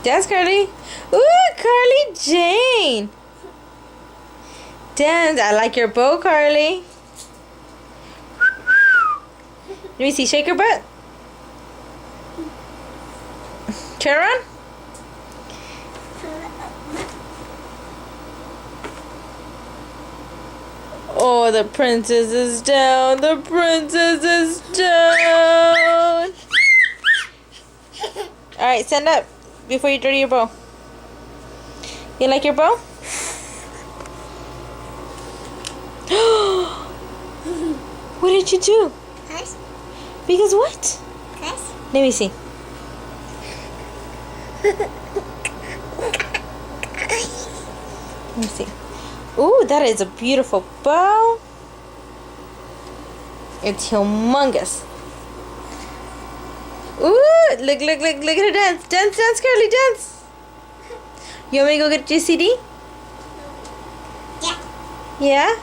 Dance, Carly. Ooh, Carly Jane. Dance. I like your bow, Carly. Let me see. Shake your butt. Turn around. Oh, the princess is down. The princess is down. Alright, stand up before you dirty your bow. You like your bow? What did you do? Cuss. Because what? Cuss. Let me see. Let me see. Ooh, that is a beautiful bow. It's humongous. Ooh, look at her dance. Dance, Carly, dance. You want me to go get your CD? Yeah. Yeah?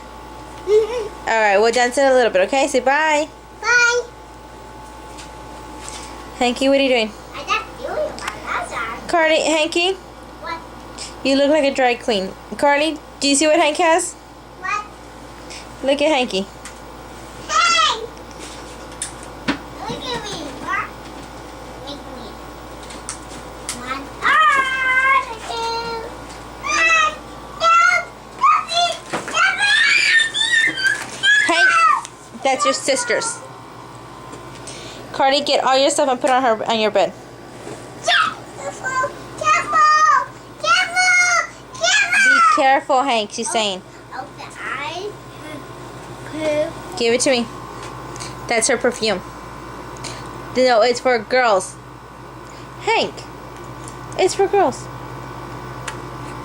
Alright, we'll dance in a little bit, okay? Say bye. Bye. Hanky, what are you doing? I got you in my mouth. Carly, Hanky, What? you look like a drag queen. Carly, do you see what Hank has? What? Look at Hanky. Hey! Look at me. What? Make me. One. Two. Hank, that's your sister's. Carly, get all your stuff and put it on your bed. Be careful, Hank, she's saying. Open eyes. Give it to me. That's her perfume. No, it's for girls. Hank, it's for girls.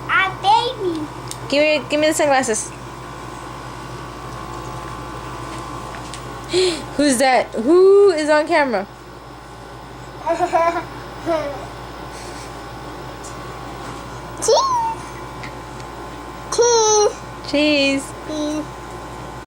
A baby. Give me the sunglasses. Who's that? Who is on camera? Cheese. Cheese. Cheese. Cheese.